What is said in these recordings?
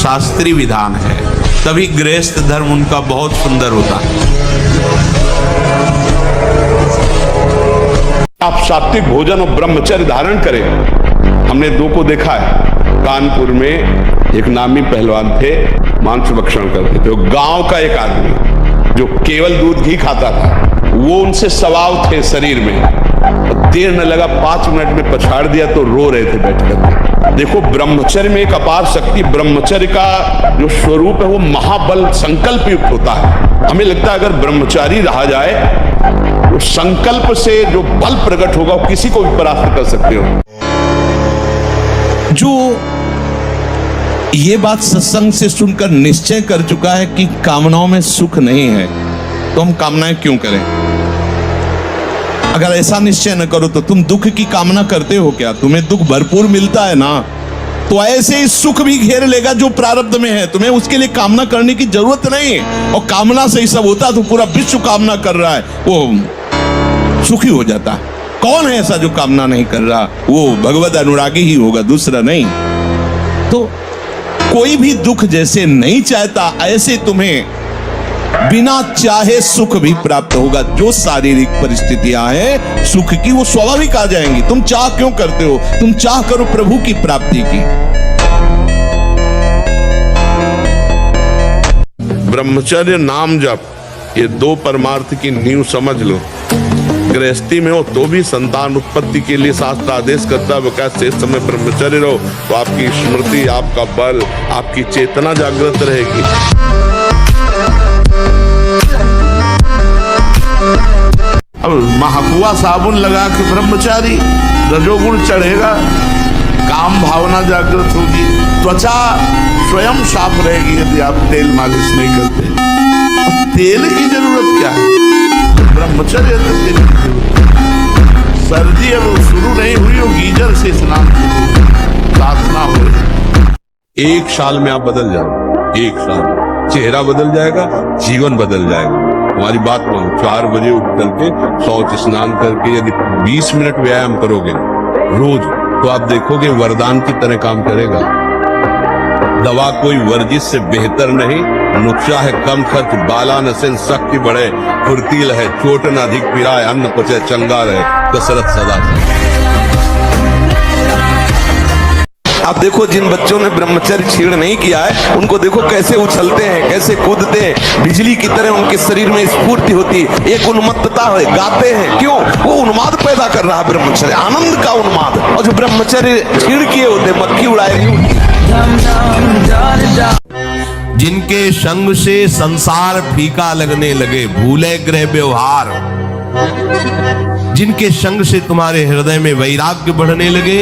शास्त्रीय विधान है, तभी गृहस्थ धर्म उनका बहुत सुंदर होता है। आप सात्विक भोजन और ब्रह्मचर्य धारण करें। हमने दो को देखा है। कानपुर में एक नामी पहलवान थे, मांस भक्षण करते थे। गांव का एक आदमी जो केवल दूध घी खाता था, वो उनसे सवाव थे शरीर में। देर न लगा, 5 मिनट में पछाड़ दिया तो रो रहे थे बैठकर। देखो, ब्रह्मचर्य में एक अपार शक्ति, ब्रह्मचर्य का जो स्वरूप है वो महाबल संकल्प युक्त होता है। हमें लगता है अगर ब्रह्मचारी रहा जाए तो संकल्प से जो बल प्रकट होगा वो किसी को भी परास्त कर सकते हो। जो ये बात सत्संग से सुनकर निश्चय कर चुका है कि कामनाओं में सुख नहीं है, तो हम कामनाएं क्यों करें? अगर ऐसा निश्चय न करो तो तुम दुख की कामना करते हो क्या? तुम्हें दुख भरपूर मिलता है ना, तो ऐसे ही सुख भी घेर लेगा जो प्रारब्ध में है। तुम्हें उसके लिए कामना करने की जरूरत नहीं है। और कामना से ही सब होता, तो पूरा विश्व कामना कर रहा है, वो सुखी हो जाता। कौन है ऐसा जो कामना नहीं कर रहा? वो भगवत अनुरागी ही होगा, दूसरा नहीं। तो कोई भी दुख जैसे नहीं चाहता, ऐसे तुम्हें बिना चाहे सुख भी प्राप्त होगा। जो शारीरिक परिस्थितियां हैं सुख की, वो स्वाभाविक आ जाएंगी। तुम चाह क्यों करते हो? तुम चाह करो प्रभु की प्राप्ति की। ब्रह्मचर्य, नाम जप, ये दो परमार्थ की नींव समझ लो। गृहस्थी में हो तो भी संतान उत्पत्ति के लिए शास्त्र आदेश करता है क्या शेष समय ब्रह्मचर्य रहो, तो आपकी स्मृति, आपका बल, आपकी चेतना जागृत रहेगी। अब महकुआ साबुन लगा के ब्रह्मचारी, रजोगुण चढ़ेगा, काम भावना जागृत होगी, त्वचा स्वयं साफ रहेगी यदि आप तेल मालिश नहीं करते। तेल की जरूरत क्या है? ब्रह्मचर्य तो तेल की जरूरत है। सर्दी अब शुरू नहीं हुई हो, गीजर से स्नान साधना हो। 1 साल में आप बदल जाओ। 1 साल चेहरा बदल जाएगा, जीवन बदल जाएगा। हमारी बात मानो, 4 बजे उठ करके शौच स्नान करके यदि 20 मिनट व्यायाम करोगे रोज, तो आप देखोगे वरदान की तरह काम करेगा। दवा कोई वर्जिश से बेहतर नहीं। नुक्शा है कम खर्च, बाला नसेन शक्ति बढ़े, फुर्तील है, चोट न अधिक पिराए, अन्न पचे चंगा रहे, कसरत सदा। आप देखो, जिन बच्चों ने ब्रह्मचर्य छीण नहीं किया है, उनको देखो कैसे उछलते हैं, कैसे कूदते हैं, बिजली की तरह उनके शरीर में स्फूर्ति होती है, एक उन्मत्तता है, गाते हैं। क्यों? वो उन्माद पैदा कर रहा है ब्रह्मचर्य, आनंद का उन्माद। और जो ब्रह्मचर्य छीण किए होते, मक्खी उड़ाएगी। जिनके संग से संसार फीका लगने लगे, भूले गृह व्यवहार, जिनके संग से तुम्हारे हृदय में वैराग्य बढ़ने लगे,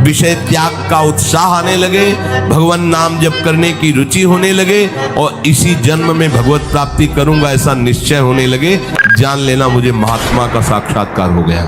विषय त्याग का उत्साह आने लगे, भगवान नाम जप करने की रुचि होने लगे, और इसी जन्म में भगवत प्राप्ति करूंगा ऐसा निश्चय होने लगे, जान लेना मुझे महात्मा का साक्षात्कार हो गया।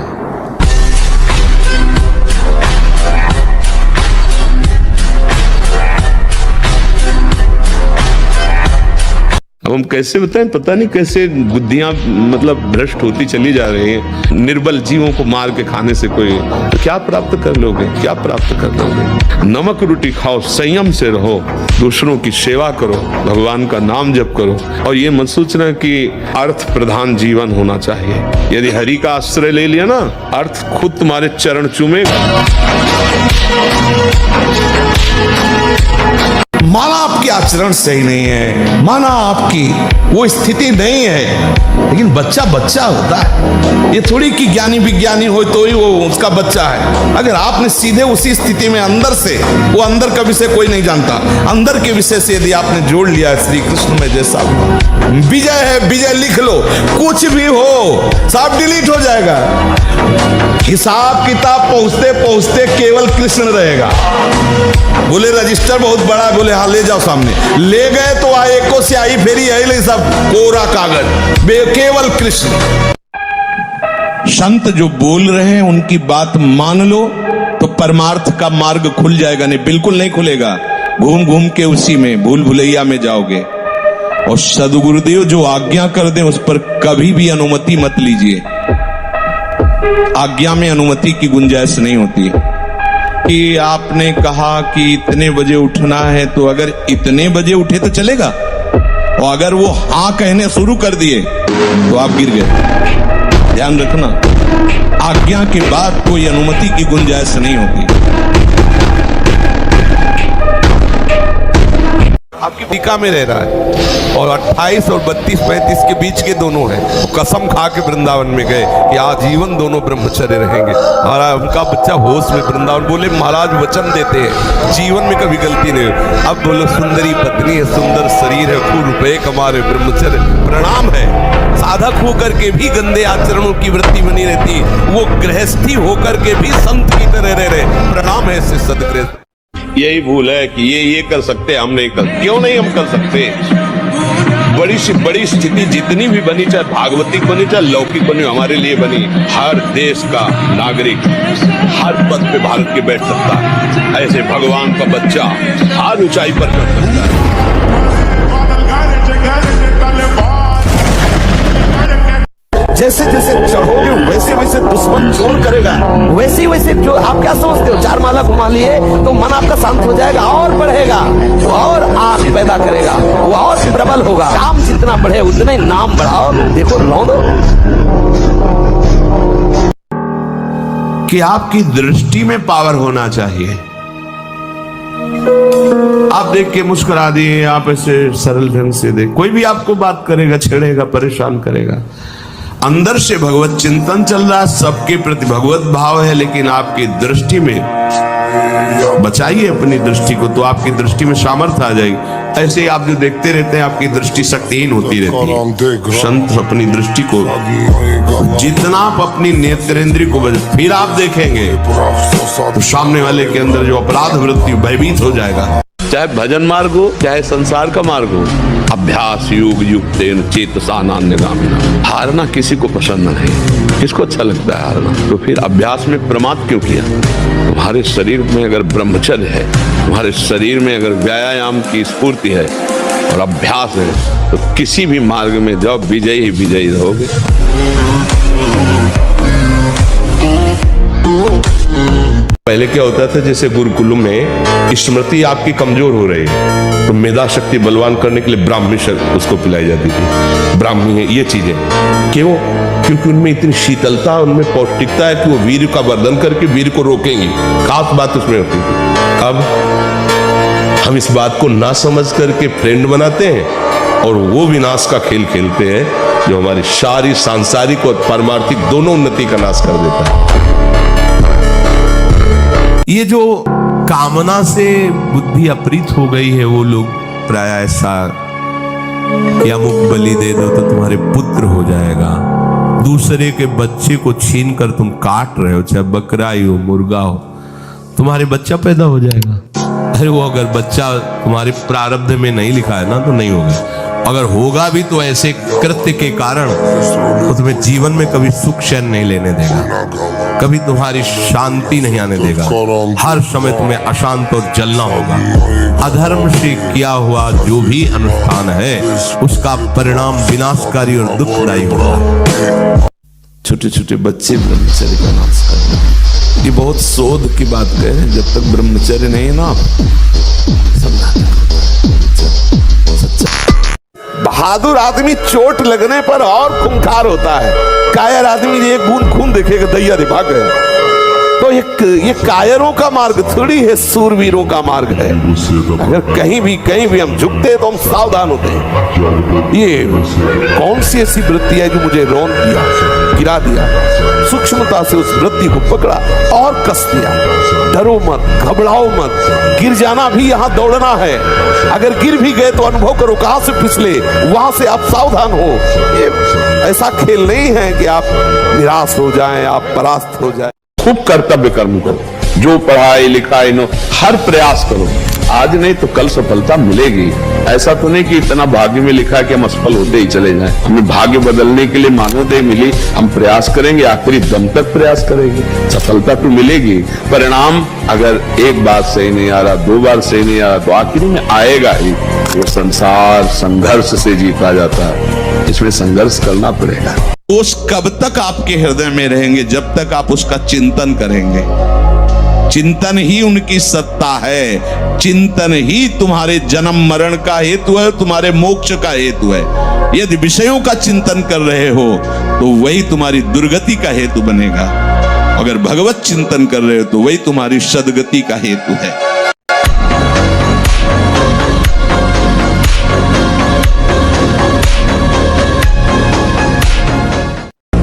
अब हम कैसे बताएं, पता नहीं कैसे बुद्धियां मतलब भ्रष्ट होती चली जा रही हैं। निर्बल जीवों को मार के खाने से कोई तो क्या प्राप्त कर लोगे? क्या प्राप्त कर लोगे? नमक रोटी खाओ, संयम से रहो, दूसरों की सेवा करो, भगवान का नाम जप करो, और ये मत सोचना कि अर्थ प्रधान जीवन होना चाहिए। यदि हरि का आश्रय ले लिया ना, अर्थ खुद तुम्हारे चरण चूमेगा। माना आपके आचरण सही नहीं है, माना आपकी वो स्थिति नहीं है, लेकिन बच्चा बच्चा होता है। ये थोड़ी कि ज्ञानी विज्ञानी हो तो ही वो उसका बच्चा है। अगर आपने सीधे उसी स्थिति में अंदर से, वो अंदर का विषय कोई नहीं जानता, अंदर के विषय से यदि आपने जोड़ लिया है श्री कृष्ण में, जैसा विजय है, विजय लिख लो, कुछ भी हो सब डिलीट हो जाएगा। हिसाब किताब पहुंचते पहुंचते केवल कृष्ण रहेगा। बोले रजिस्टर बहुत बड़ा, बोले हाँ ले जाओ सामने, ले गए तो आए को स्याही फेरी है, सब कोरा कागज, केवल कृष्ण। संत जो बोल रहे हैं उनकी बात मान लो तो परमार्थ का मार्ग खुल जाएगा। नहीं, बिल्कुल नहीं खुलेगा। घूम घूम के उसी में भूल भुलैया में जाओगे। और सदगुरुदेव जो आज्ञा कर दे उस पर कभी भी अनुमति मत लीजिए। आज्ञा में अनुमति की गुंजाइश नहीं होती है। कि आपने कहा कि इतने बजे उठना है, तो अगर इतने बजे उठे तो चलेगा, और अगर वो हाँ कहने शुरू कर दिए तो आप गिर गए। ध्यान रखना, आज्ञा के बाद कोई अनुमति की गुंजाइश नहीं होती। आपकी टीका में रह रहा है और 28 और 32-35 के बीच के दोनों हैं। वो कसम खा के वृंदावन में गए कि आजीवन दोनों ब्रह्मचर्य रहेंगे, और उनका बच्चा होश में वृंदावन। बोले महाराज वचन देते हैं जीवन में कभी गलती नहीं हो। अब बोलो सुंदरी पत्नी है, सुंदर शरीर है, खूब रुपए कमा रहे, ब्रह्मचर्य प्रणाम है। साधक होकर के भी गंदे आचरणों की वृत्ति बनी रहती, वो गृहस्थी होकर के भी संत की तरह रह रहे, प्रणाम है इससे सदगृहस्थ। यही भूल है कि ये कर सकते, हम नहीं कर। क्यों नहीं हम कर सकते? बड़ी से बड़ी स्थिति जितनी भी बनी, चाहे भागवतिक बनी चाहे लौकिक बनी, हमारे लिए बनी। हर देश का नागरिक हर पद पे भारत के बैठ सकता है। ऐसे भगवान का बच्चा हर ऊंचाई पर चढ़ सकता है। जैसे जैसे चढ़ोगे वैसे वैसे दुश्मन जोर करेगा, वैसे वैसे जो आप क्या समझते हो, 4 माला घुमा लिए तो मन आपका शांत हो जाएगा, और बढ़ेगा, वो और आग पैदा करेगा, वो और प्रबल होगा। काम जितना बढ़े उतना ही नाम बढ़ाओ। देखो लौंडो, कि आपकी दृष्टि में पावर होना चाहिए। आप देख के मुस्कुरा दिए, आप ऐसे सरल ढंग से देख, कोई भी आपको बात करेगा, छेड़ेगा, परेशान करेगा। अंदर से भगवत चिंतन चल रहा है, सबके प्रति भगवत भाव है, लेकिन आपकी दृष्टि में बचाइए अपनी दृष्टि को, तो आपकी दृष्टि में सामर्थ्य आ जाएगी। ऐसे ही आप जो देखते रहते हैं, आपकी दृष्टि शक्तिहीन होती रहती है। संत अपनी दृष्टि को, जितना आप अपनी नेत्रेंद्रिय को फिर आप देखेंगे तो सामने वाले के अंदर जो अपराध वृत्ति भयभीत हो जाएगा। चाहे भजन मार्ग हो, चाहे संसार का मार्ग हो, अभ्यास योग युक्तेन चेतसा नान्यगामिना। हारना किसी को पसंद नहीं, किसको अच्छा लगता है हारना? तो फिर अभ्यास में प्रमाद क्यों किया? तुम्हारे शरीर में अगर ब्रह्मचर्य है, तुम्हारे शरीर में अगर व्यायाम की स्फूर्ति है और अभ्यास है, तो किसी भी मार्ग में जाओ, विजयी ही विजयी रहोगे। पहले क्या होता था, जैसे गुरुकुल में स्मृति आपकी कमजोर हो रही है तो मेधा शक्ति बलवान करने के लिए ब्राह्मी उसको पिलाई जाती थी। ब्राह्मी है ये चीजें क्यों? क्योंकि उनमें इतनी शीतलता, उनमें पौष्टिकता है कि वो वीर का वर्धन करके वीर को रोकेंगी। खास बात उसमें होती थी। अब हम इस बात को ना समझ करके फ्रेंड बनाते हैं और वो विनाश का खेल खेलते हैं जो हमारी सारी सांसारिक और पारमार्थिक दोनों उन्नति का नाश कर देता है। ये जो कामना से बुद्धि अपरीत हो गई है, वो लोग प्राय ऐसा कि अमुक बलि दे दो तो तुम्हारे पुत्र हो जाएगा। दूसरे के बच्चे को छीन कर तुम काट रहे हो, चाहे बकरा ही हो, मुर्गा हो, तुम्हारे बच्चा पैदा हो जाएगा। अरे वो अगर बच्चा तुम्हारे प्रारब्ध में नहीं लिखा है ना, तो नहीं होगा। अगर होगा भी तो ऐसे कृत्य के कारण वो तुम्हें जीवन में कभी सुख चैन नहीं लेने देगा, कभी तुम्हारी शांति नहीं आने देगा। हर समय तुम्हें अशांत और जलना होगा। अधर्म से किया हुआ जो भी अनुष्ठान है उसका परिणाम विनाशकारी और दुखदायी होगा। छोटे छोटे बच्चे ब्रह्मचर्य का नाश करते, ये बहुत शोध की बात कहे। जब तक ब्रह्मचर्य नहीं है ना, बहादुर आदमी चोट लगने पर और खूंखार होता है। कायर आदमी एक बूंद खून देखेगा दैया रे भाग गए। तो ये कायरों का मार्ग थोड़ी है, सूरवीरों का मार्ग है। अगर कहीं भी हम झुकते हैं तो हम सावधान होते हैं। ये कौन सी ऐसी वृत्ति है जो मुझे रौन दिया, गिरा दिया? सूक्ष्मता से उस वृत्ति को पकड़ा और कस दिया। डरो मत, घबराओ मत, गिर जाना भी यहाँ दौड़ना है। अगर गिर भी गए तो अनुभव करो कहां से फिसले, वहां से आप सावधान हो। ये ऐसा खेल नहीं है कि आप निराश हो जाएं, आप परास्त हो जाएं। खूब कर्तव्य कर्म करो, जो पढ़ाई लिखाई नो हर प्रयास करो। आज नहीं तो कल सफलता मिलेगी। ऐसा तो नहीं कि इतना भाग्य में लिखा है कि हम असफल होते ही चले जाएं। हमें भाग्य बदलने के लिए मानवदेह मिली, हम प्रयास करेंगे, आखिरी दम तक प्रयास करेंगे, सफलता तो मिलेगी। परिणाम अगर एक बार सही नहीं आ रहा, 2 बार सही नहीं आ रहा, तो आखिर में आएगा ही। वो संसार संघर्ष से जीता जाता है, इसमें संघर्ष करना पड़ेगा। दोष कब तक आपके हृदय में रहेंगे? जब तक आप उसका चिंतन करेंगे। चिंतन ही उनकी सत्ता है, चिंतन ही तुम्हारे जन्म मरण का हेतु है, तुम्हारे मोक्ष का हेतु है। यदि विषयों का चिंतन कर रहे हो तो वही तुम्हारी दुर्गति का हेतु बनेगा, अगर भगवत चिंतन कर रहे हो तो वही तुम्हारी सद्गति का हेतु है।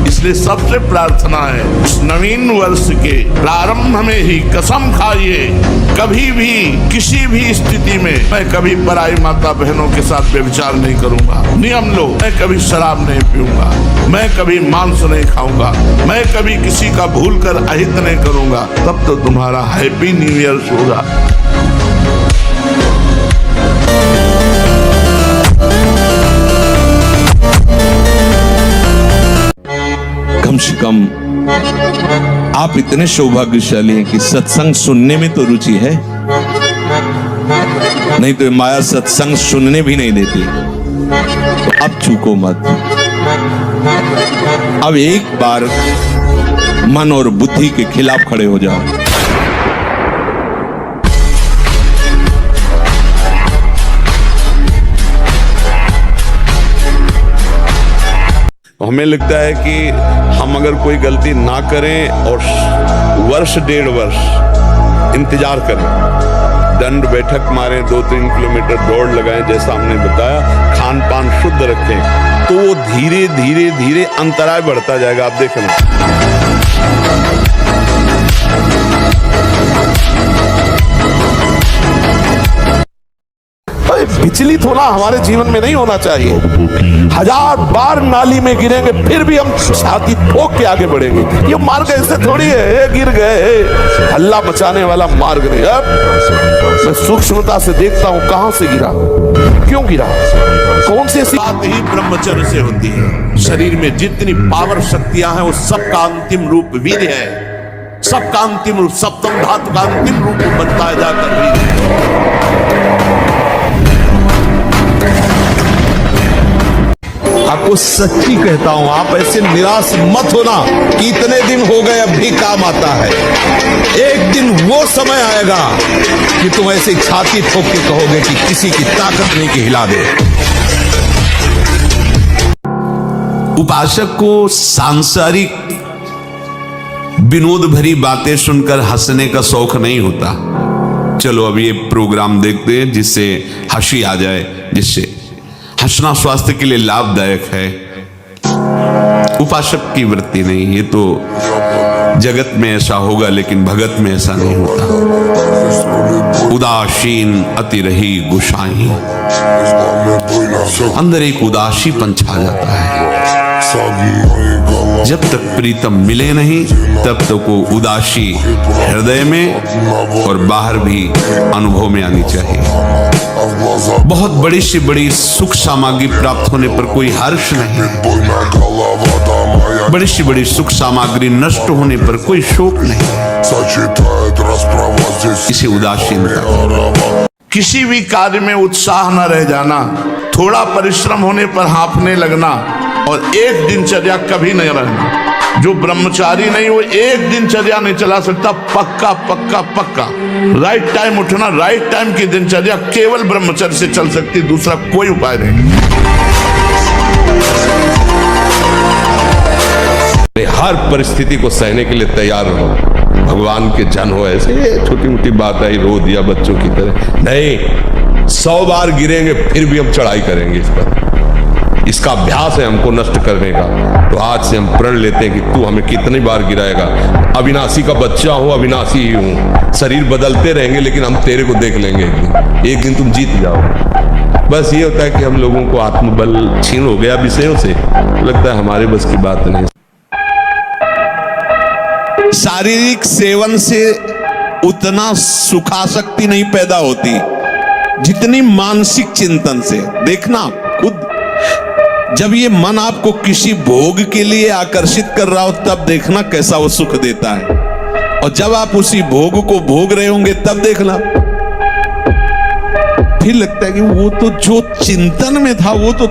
इसलिए सबसे प्रार्थना है, इस नवीन वर्ष के प्रारंभ में ही कसम खाइए, कभी भी किसी भी स्थिति में मैं कभी पराई माता बहनों के साथ व्यभिचार नहीं करूंगा। नियम लो, मैं कभी शराब नहीं पीऊंगा, मैं कभी मांस नहीं खाऊंगा, मैं कभी किसी का भूल कर अहित नहीं करूंगा। तब तो तुम्हारा हैप्पी न्यू ईयर होगा। कम से कम आप इतने सौभाग्यशाली हैं कि सत्संग सुनने में तो रुचि है, नहीं तो माया सत्संग सुनने भी नहीं देती। तो अब चूको मत, अब एक बार मन और बुद्धि के खिलाफ खड़े हो जाओ। हमें लगता है कि हम अगर कोई गलती ना करें और वर्ष डेढ़ वर्ष इंतजार करें, दंड बैठक मारें, 2-3 किलोमीटर दौड़ लगाएं, जैसा हमने बताया, खान पान शुद्ध रखें, तो वो धीरे धीरे धीरे अंतराय बढ़ता जाएगा। आप देखना, विचलित होना हमारे जीवन में नहीं होना चाहिए। 1000 बार नाली में गिरेंगे फिर भी हम छाती ठोक के आगे बढ़ेंगे। ये मार्ग ऐसे थोड़ी है, गिर गए हल्ला मचाने वाला मार्ग नहीं। अब मैं सूक्ष्मता से देखता हूं कहां से गिरा, क्यों गिरा, कौन से बात ही ब्रह्मचर्य से होती है। शरीर में जितनी पावर शक्तियां हैं वो सबका अंतिम रूप वीर्य है, सबका अंतिम रूप, सप्तम धातु का अंतिम रूप बनता है जाकर वीर्य। आपको सच्ची कहता हूं, आप ऐसे निराश मत होना कि इतने दिन हो गए अब भी काम आता है। एक दिन वो समय आएगा कि तुम ऐसे छाती ठोक के कहोगे कि किसी की ताकत नहीं कि हिला दे। उपासक को सांसारिक विनोद भरी बातें सुनकर हंसने का शौक नहीं होता। चलो अब ये प्रोग्राम देखते हैं जिससे हंसी आ जाए, जिससे हंसना स्वास्थ्य के लिए लाभदायक है। उपासक की वृत्ति नहीं, ये तो जगत में ऐसा होगा लेकिन भगत में ऐसा नहीं होता। उदासीन अति रही गुसाई, अंदर एक उदासीपन छा जाता है। जब तक प्रीतम मिले नहीं तब तक वो उदासी हृदय में और बाहर भी अनुभव में आनी चाहिए। बहुत बड़ी से बड़ी सुख सामग्री प्राप्त होने पर कोई हर्ष नहीं है, बड़ी से बड़ी सुख सामग्री नष्ट होने पर कोई शोक नहीं, इसे उदासीनता। किसी भी कार्य में उत्साह न रह जाना, थोड़ा परिश्रम होने पर हाँफने लगना और एक दिनचर्या कभी नहीं रहना। जो ब्रह्मचारी नहीं वो एक दिनचर्या नहीं चला सकता। पक्का पक्का पक्का राइट टाइम उठना, राइट टाइम की दिनचर्या केवल ब्रह्मचर्य से चल सकती, दूसरा कोई उपाय नहीं। हर परिस्थिति को सहने के लिए तैयार रहो। भगवान के जन हो, ऐसे छोटी मोटी बात आई रो दिया बच्चों की तरह नहीं। 100 बार गिरेंगे फिर भी हम चढ़ाई करेंगे इस पर। इसका अभ्यास है हमको नष्ट करने का। तो आज से हम प्रण लेते हैं कि तू हमें कितनी बार गिराएगा। अविनाशी का बच्चा हूं, अविनाशी ही हूं। शरीर बदलते रहेंगे लेकिन हम तेरे को देख लेंगे एक दिन तुम जीत जाओ। बस ये होता है कि हम लोगों को आत्मबल छीन हो गया विषयों से, लगता है हमारे बस की बात नहीं। शारीरिक सेवन से उतना सुखासक्ति नहीं पैदा होती जितनी मानसिक चिंतन से। देखना खुद, जब ये मन आपको किसी भोग के लिए आकर्षित कर रहा हो तब देखना कैसा वो सुख देता है, और जब आप उसी भोग को भोग रहे होंगे तब देखना फिर लगता है कि वो तो जो चिंतन में था वो तो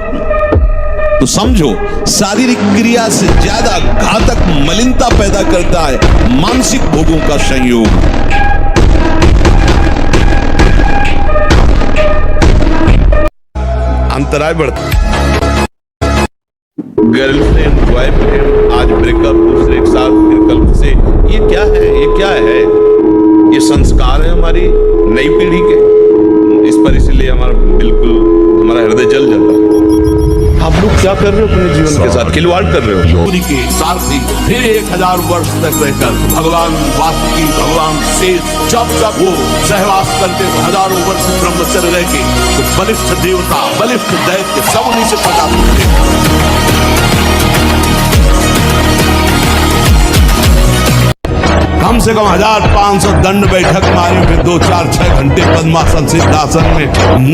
तो समझो, शारीरिक क्रिया से ज्यादा घातक मलिनता पैदा करता है मानसिक भोगों का संयोग। अंतराय बढ़ता। गर्लफ्रेंड बॉयफ्रेंड, आज ब्रेकअप, दूसरे के साथ फिर कल से, ये क्या है? ये क्या है? ये संस्कार है हमारी नई पीढ़ी के। इस पर इसलिए हमारा हृदय जल जाता है। आप लोग क्या कर रहे हो अपने जीवन के साथ? खिलवाड़ कर रहे हो। सूर्य के सारथी फिर 1000 वर्ष तक रहकर भगवान वासुकी, भगवान शेष जब तक वो सहवास करते हजारों वर्ष ब्रह्मचर्य रह के, तो बलिष्ठ देवता, बलिष्ठ दैत्य सब उन्हीं से प्रकाशित थे। कम से कम 1500 दंड बैठक मारे, फिर 2, 4, 6 घंटे पद्मासन सिद्धासन में न